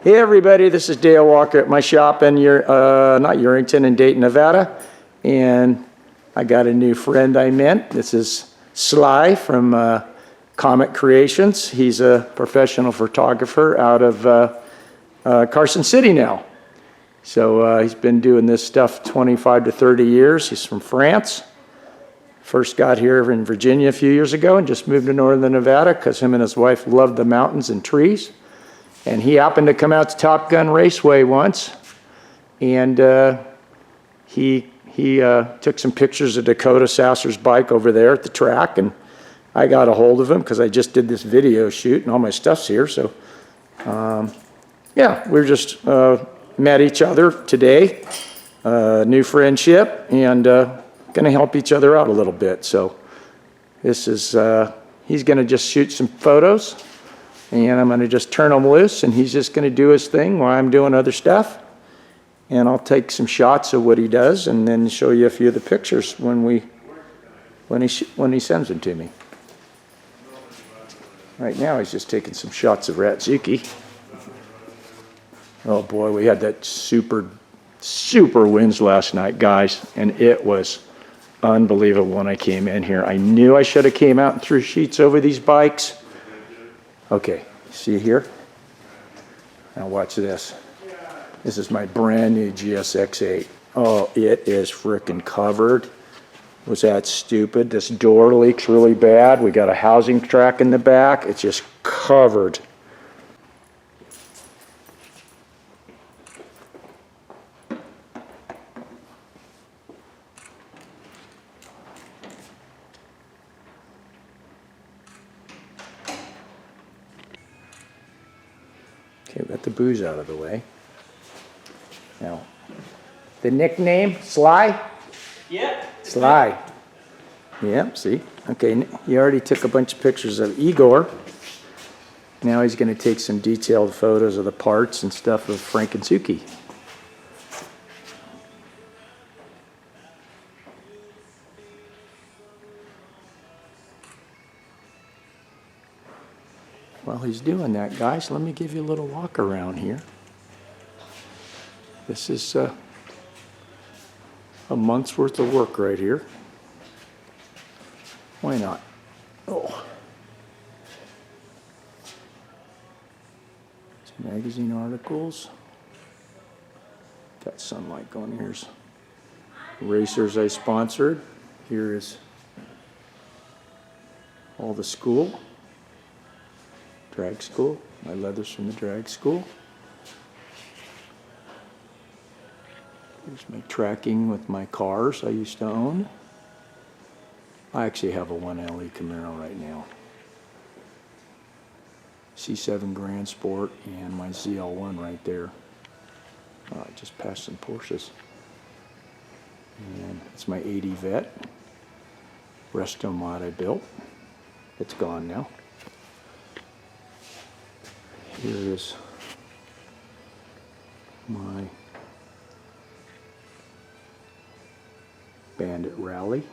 Hey everybody, this is Dale Walker at my shop in not Urington, in Dayton, Nevada. And I got a new friend I met. This is Sly from Comet Creations. He's a professional photographer out of Carson City now. So he's been doing this stuff 25 to 30 years. He's from France. First got here in Virginia a few years ago and just moved to northern Nevada because him and his wife loved the mountains and trees. And he happened to come out to Top Gun Raceway once, and he took some pictures of Dakota Sasser's bike over there at the track, and I got a hold of him because I just did this video shoot and all my stuff's here. So yeah, we're just met each other today, new friendship, and gonna help each other out a little bit. So this is, he's gonna just shoot some photos, and I'm gonna just turn him loose, and he's just gonna do his thing while I'm doing other stuff. And I'll take some shots of what he does and then show you a few of the pictures when he sends them to me. Right now he's just taking some shots of Ratsuki. Oh boy, we had that super winds last night, guys, and it was unbelievable when I came in here. I knew I should have came out and threw sheets over these bikes. Okay, see here? Now watch this. This is my brand new GSX-8. Oh, it is frickin' covered. Was that stupid? This door leaks really bad. We got a housing track in the back. It's just covered. Okay, let the booze out of the way. Now, the nickname, Sly? Yep. Sly. Yep, see? Okay, he already took a bunch of pictures of Igor. Now he's going to take some detailed photos of the parts and stuff of Frank and Suki. While he's doing that, guys, let me give you a little walk around here. This is a month's worth of work right here. Why not? Oh. Some magazine articles. Got sunlight going. Here's racers I sponsored. Here is all the school. Drag school. My leathers from the drag school. Here's my tracking with my cars I used to own. I actually have a 1LE Camaro right now. C7 Grand Sport and my ZL1 right there. I just passed some Porsches. And it's my 80 Vet. Resto mod I built. It's gone now. Here is my Bandit Rally,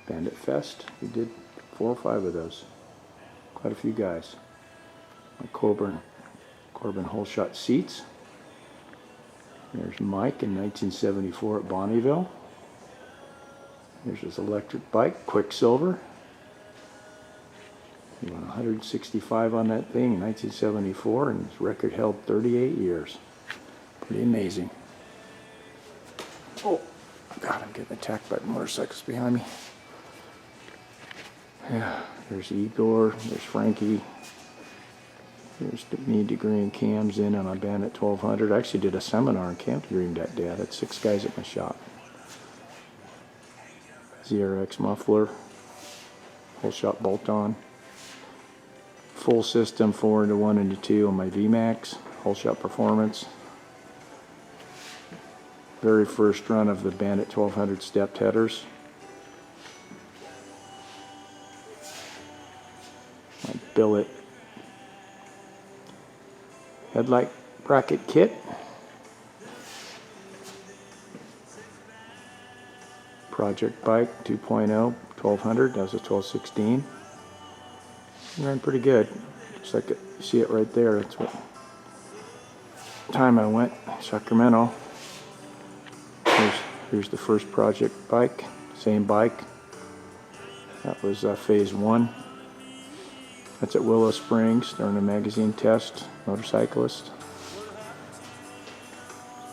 Bandit Fest. We did 4 or 5 of those. Quite a few guys. My Corbin Holeshot seats. There's Mike in 1974 at Bonneville. There's his electric bike, Quicksilver. He won 165 on that thing in 1974, and his record held 38 years. Pretty amazing. Oh, God, I'm getting attacked by motorcycles behind me. Yeah, there's Igor, there's Frankie. There's me, Degree, and Cam's in on a Bandit 1200. I actually did a seminar in Camp Degree that day. I had 6 guys at my shop. ZRX muffler, Holeshot bolt-on. Full system 4-into-1 into 2 on my VMAX, Holeshot Performance. Very first run of the Bandit 1200 stepped headers. My billet headlight bracket kit. Project bike 2.0 1200. That was a 1216. Ran pretty good. Looks like it, you see it right there. That's what time I went Sacramento. Here's the first project bike, same bike. That was phase 1. That's at Willow Springs during a magazine test, motorcyclist.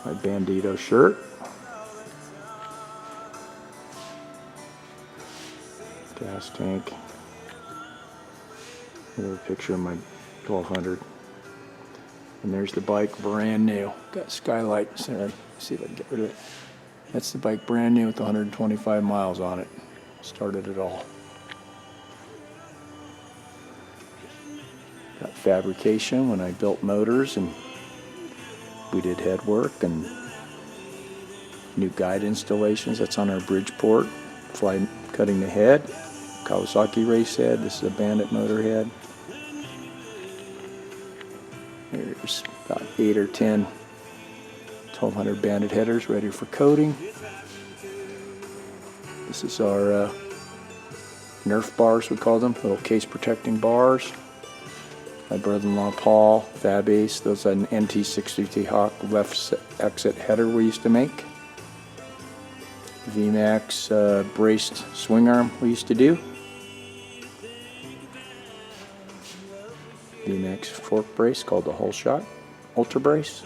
My Bandito shirt. Gas tank. Another picture of my 1200. And there's the bike, brand new. Got skylight. Sorry, see if I can get rid of it. That's the bike, brand new with 125 miles on it. Started it all. Got fabrication when I built motors, and we did head work and new guide installations. That's on our Bridgeport. Fly cutting the head. Kawasaki race head. This is a Bandit motor head. There's about 8 or 10 1200 Bandit headers ready for coating. This is our Nerf bars, we call them, little case protecting bars. My brother-in-law Paul, Fab Ace, those are an NT63 Hawk left exit header we used to make. VMAX braced swing arm we used to do. VMAX fork brace called the Holeshot Ultra Brace.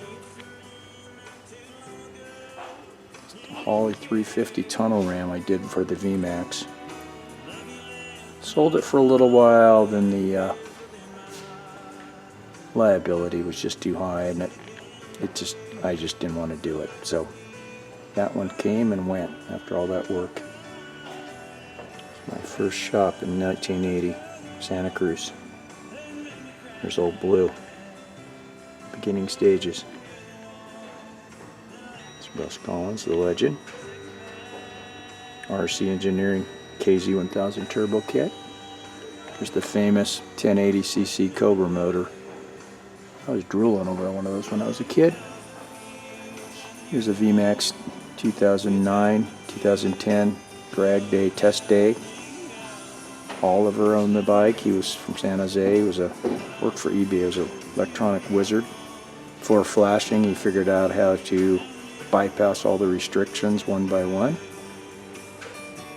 Holly 350 tunnel ram I did for the VMAX. Sold it for a little while, then the liability was just too high, and I just didn't want to do it. So that one came and went after all that work. My first shop in 1980, Santa Cruz. There's old Blue. Beginning stages. It's Russ Collins, the legend. RC Engineering KZ1000 Turbo Kit. Here's the famous 1080cc Cobra motor. I was drooling over one of those when I was a kid. Here's a VMAX 2009, 2010 drag day, test day. Oliver owned the bike. He was from San Jose. He worked for eBay. He was an electronic wizard. Before flashing, he figured out how to bypass all the restrictions one by one.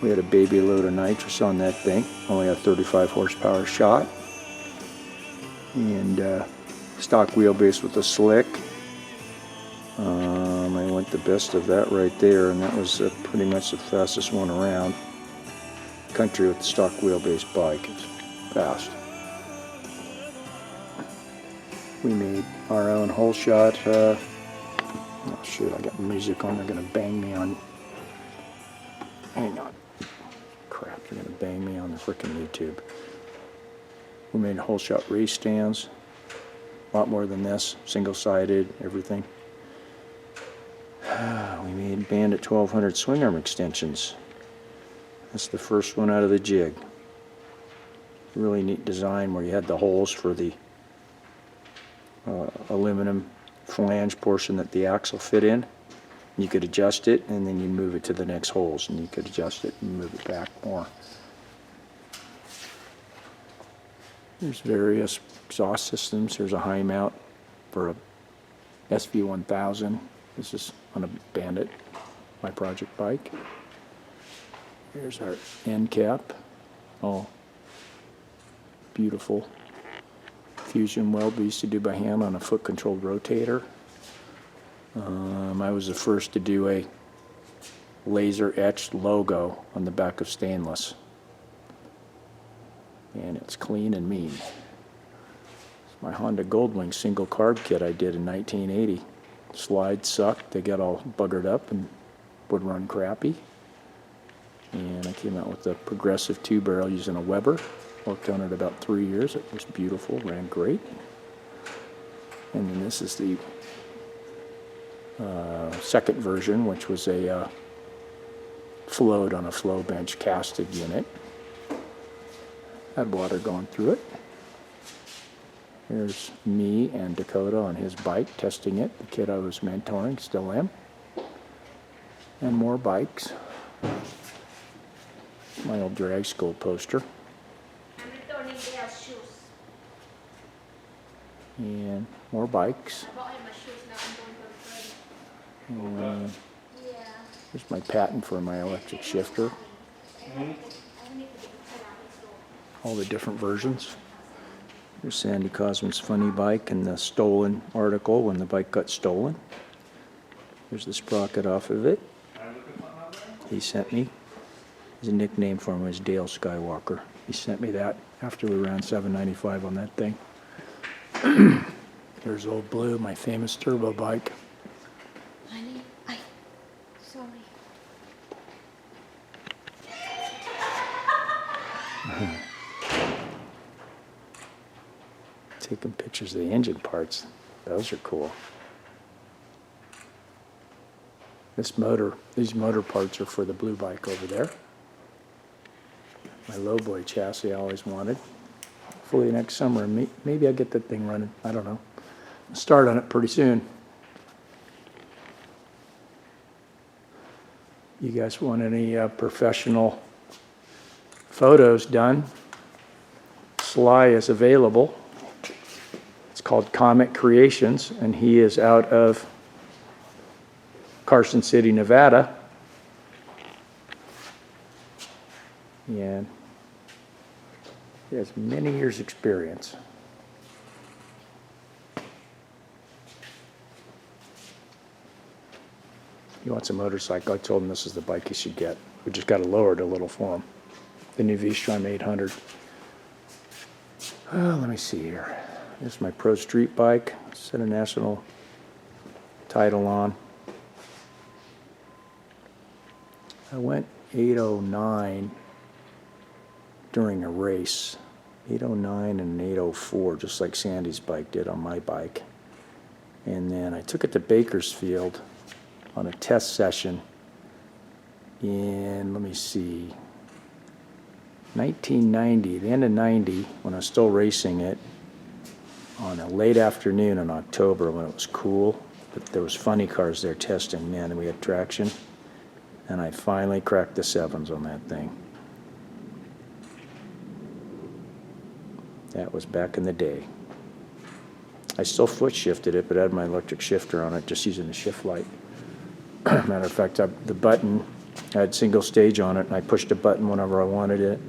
We had a baby load of nitrous on that thing. Only a 35 horsepower shot. And stock wheelbase with a slick. I went the best of that right there, and that was pretty much the fastest one around. Country with the stock wheelbase bike. It's fast. We made our own Holeshot. Oh shoot, I got music on. They're gonna bang me on. Hang on. Crap, they're gonna bang me on the frickin' YouTube. We made Holeshot race stands. A lot more than this. Single-sided, everything. We made Bandit 1200 swing arm extensions. That's the first one out of the jig. Really neat design where you had the holes for the aluminum flange portion that the axle fit in. You could adjust it, and then you move it to the next holes, and you could adjust it and move it back more. There's various exhaust systems. There's a high mount for a SV1000. This is on a Bandit, my project bike. Here's our end cap. Oh, beautiful fusion weld we used to do by hand on a foot-controlled rotator. I was the first to do a laser-etched logo on the back of stainless. And it's clean and mean. It's my Honda Goldwing single carb kit I did in 1980. Slides sucked, they got all buggered up and would run crappy. And I came out with a progressive 2-barrel using a Weber. Worked on it about 3 years. It was beautiful, ran great. And then this is the second version, which was a float on a flow bench casted unit. Had water going through it. Here's me and Dakota on his bike testing it. The kid I was mentoring, still am. And more bikes. My old drag school poster. And more bikes. Here's my patent for my electric shifter. All the different versions. Here's Sandy Cosman's funny bike and the stolen article when the bike got stolen. Here's the sprocket off of it. He sent me. His nickname for him was Dale Skywalker. He sent me that after we ran 795 on that thing. Here's Old Blue, my famous turbo bike. Honey, sorry. Taking pictures of the engine parts. Those are cool. These motor parts are for the blue bike over there. My lowboy chassis I always wanted. Hopefully next summer, maybe I'll get that thing running. I don't know. I'll start on it pretty soon. You guys want any professional photos done? Sly is available. It's called Comet Creations, and he is out of Carson City, Nevada. And he has many years' experience. He wants a motorcycle. I told him this is the bike he should get. We just got to lower it a little for him. The new V-Strom 800. Let me see here. This is my Pro Street bike. Set a national title on. I went 809 during a race. 809 and 804, just like Sandy's bike did on my bike. And then I took it to Bakersfield on a test session in, let me see, 1990, the end of 90, when I was still racing it, on a late afternoon in October when it was cool, but there was funny cars there testing, man, and we had traction. And I finally cracked the sevens on that thing. That was back in the day. I still foot shifted it, but I had my electric shifter on it, just using the shift light. Matter of fact, the button, I had single stage on it, and I pushed a button whenever I wanted it.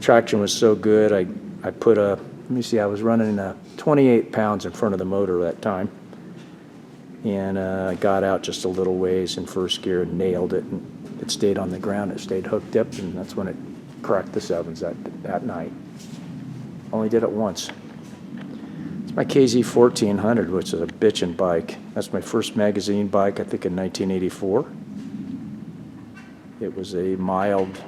Traction was so good, I put a, let me see, I was running 28 pounds in front of the motor that time. And I got out just a little ways in first gear and nailed it, and it stayed on the ground. It stayed hooked up, and that's when it cracked the sevens that night. Only did it once. It's my KZ 1400, which is a bitchin' bike. That's my first magazine bike, I think in 1984. It was a mild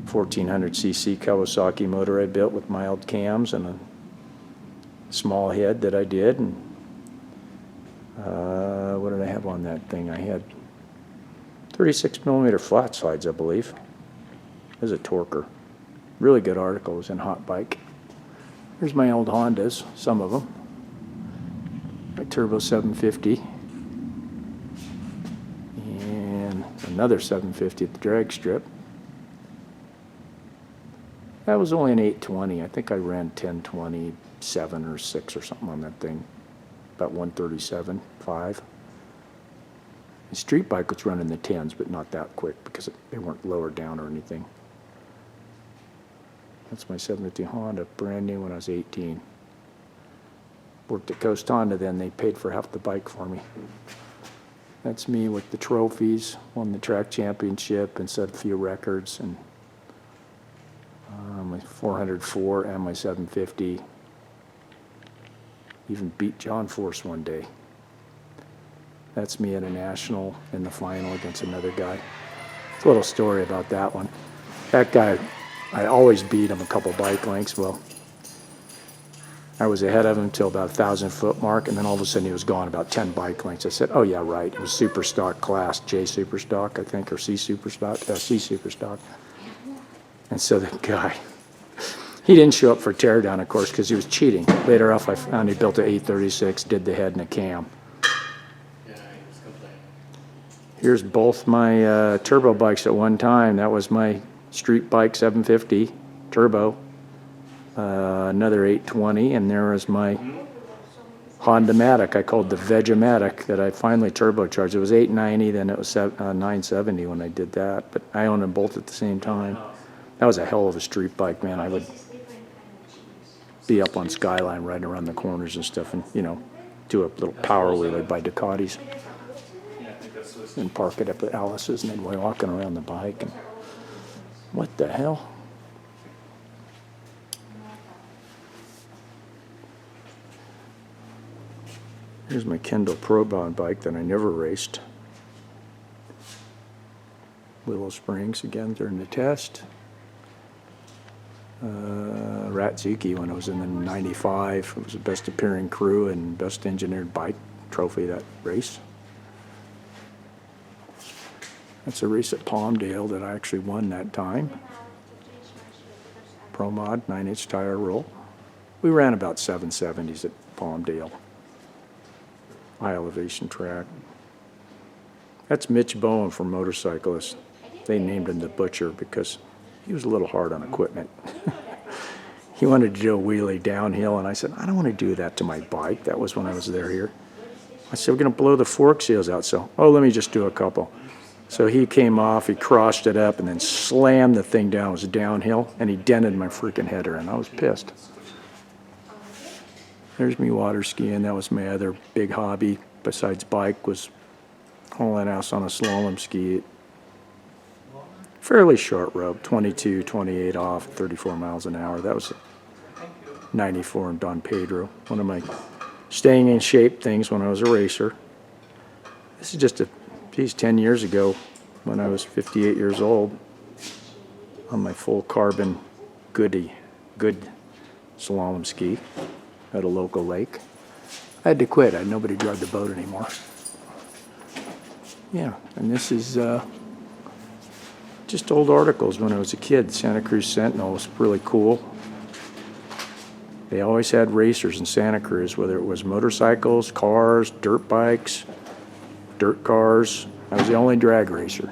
1400cc Kawasaki motor I built with mild cams and a small head that I did. And what did I have on that thing? I had 36 millimeter flat slides, I believe. It was a torquer. Really good article. It was in Hot Bike. Here's my old Hondas, some of them. My Turbo 750. And another 750 at the drag strip. That was only an 820. I think I ran 1027 or 6 or something on that thing. About 137.5. The street bike was running the 10s, but not that quick because they weren't lowered down or anything. That's my 750 Honda, brand new when I was 18. Worked at Coast Honda then. They paid for half the bike for me. That's me with the trophies, won the track championship and set a few records, and my 404 and my 750. Even beat John Force one day. That's me at a national in the final against another guy. It's a little story about that one. That guy, I always beat him a couple bike lengths. Well, I was ahead of him till about 1,000-foot mark, and then all of a sudden he was gone about 10 bike lengths. I said, oh yeah, right. It was super stock class, J super stock, I think, or C super stock, C super stock. And so the guy, he didn't show up for teardown, of course, because he was cheating. Later off, I found he built an 836, did the head and a cam. Here's both my turbo bikes at one time. That was my street bike 750 turbo, another 820, and there was my Honda-matic, I called the Vegematic, that I finally turbocharged. It was 890, then it was 970 when I did that, but I owned them both at the same time. That was a hell of a street bike, man. I would be up on Skyline riding around the corners and stuff and, you know, do a little power wheeler by Ducatis and park it up at Alice's and then we're walking around the bike and what the hell? Here's my Kendall Probon bike that I never raced. Willow Springs again during the test. Ratsuki when I was in the 95. It was the best appearing crew and best engineered bike trophy that race. That's a race at Palmdale that I actually won that time. Pro Mod 9-inch tire roll. We ran about 770s at Palmdale. High elevation track. That's Mitch Bowen from Motorcyclists. They named him the Butcher because he was a little hard on equipment. He wanted to do a wheelie downhill, and I said, I don't want to do that to my bike. That was when I was there here. I said, we're going to blow the fork seals out, so, oh, let me just do a couple. So he came off, he crossed it up, and then slammed the thing down. It was downhill, and he dented my freaking header, and I was pissed. There's me water skiing. That was my other big hobby besides bike, was hauling ass on a slalom ski. Fairly short rope, 22, 28 off, 34 miles an hour. That was 94 in Don Pedro. One of my staying in shape things when I was a racer. This is just 10 years ago when I was 58 years old on my full carbon good slalom ski at a local lake. I had to quit. I had nobody to drive the boat anymore. Yeah, and this is just old articles when I was a kid. Santa Cruz Sentinel was really cool. They always had racers in Santa Cruz, whether it was motorcycles, cars, dirt bikes, dirt cars. I was the only drag racer.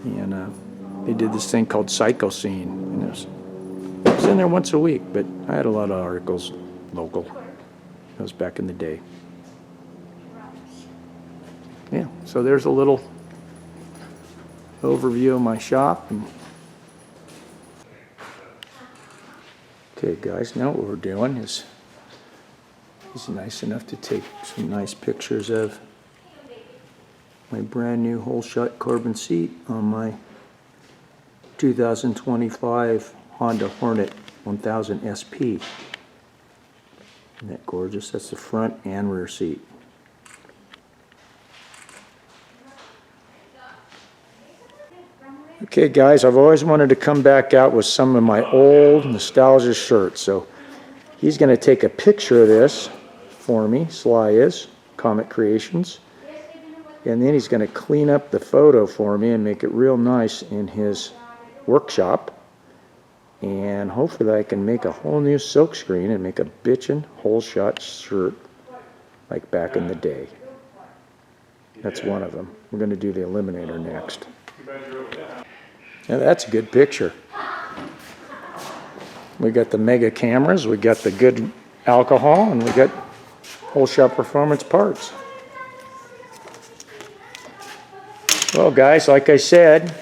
And they did this thing called Psycho Scene. And I was in there once a week, but I had a lot of articles local. That was back in the day. Yeah, so there's a little overview of my shop. Okay, guys, now what we're doing is he's nice enough to take some nice pictures of my brand new Holeshot carbon seat on my 2025 Honda Hornet 1000 SP. Isn't that gorgeous? That's the front and rear seat. Okay guys, I've always wanted to come back out with some of my old nostalgia shirts, so he's going to take a picture of this for me, Sly is, Comet Creations, and then he's going to clean up the photo for me and make it real nice in his workshop, and hopefully I can make a whole new silk screen and make a bitchin' Holeshot shirt like back in the day. That's one of them. We're going to do the Eliminator next. Yeah, that's a good picture. We got the mega cameras, we got the good alcohol, and we got Holeshot performance parts. Well, guys, like I said,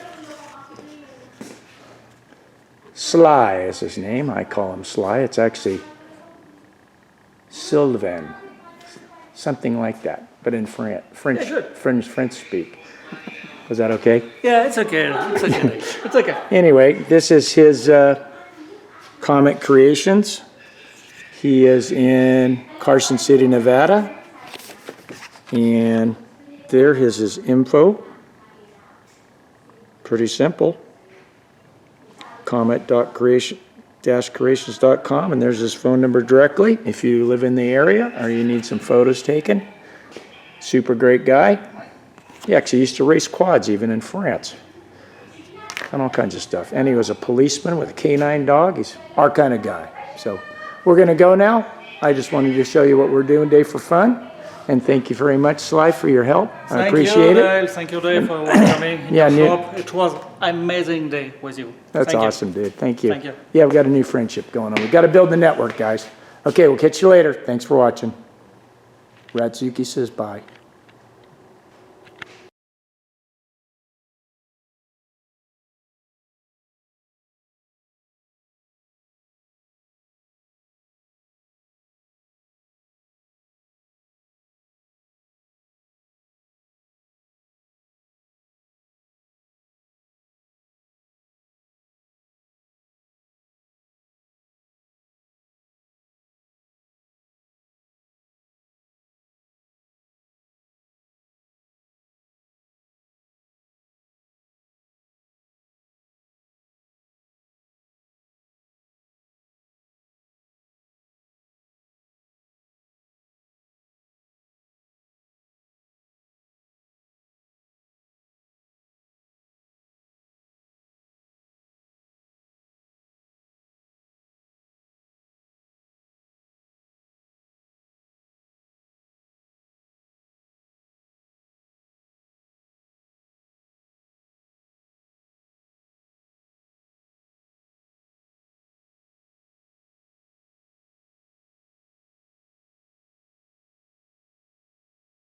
Sly is his name. I call him Sly. It's actually Sylvain, something like that, but in French speak. Was that okay? Yeah, it's okay. It's okay. It's okay. Anyway, this is his Comet Creations. He is in Carson City, Nevada. And there is his info. Pretty simple. Comet.creations.com, and there's his phone number directly if you live in the area or you need some photos taken. Super great guy. He actually used to race quads even in France and all kinds of stuff. And he was a policeman with a canine dog. He's our kind of guy. So we're going to go now. I just wanted to show you what we're doing today for fun. And thank you very much, Sly, for your help. I appreciate it. Thank you, Dave, for welcoming in Yeah, your shop. It was an amazing day with you. That's Thank you. awesome, dude. Thank you. Thank you. Yeah, we've got a new friendship going on. We've got to build the network, guys. Okay, we'll catch you later. Thanks for watching. Ratsuki says bye.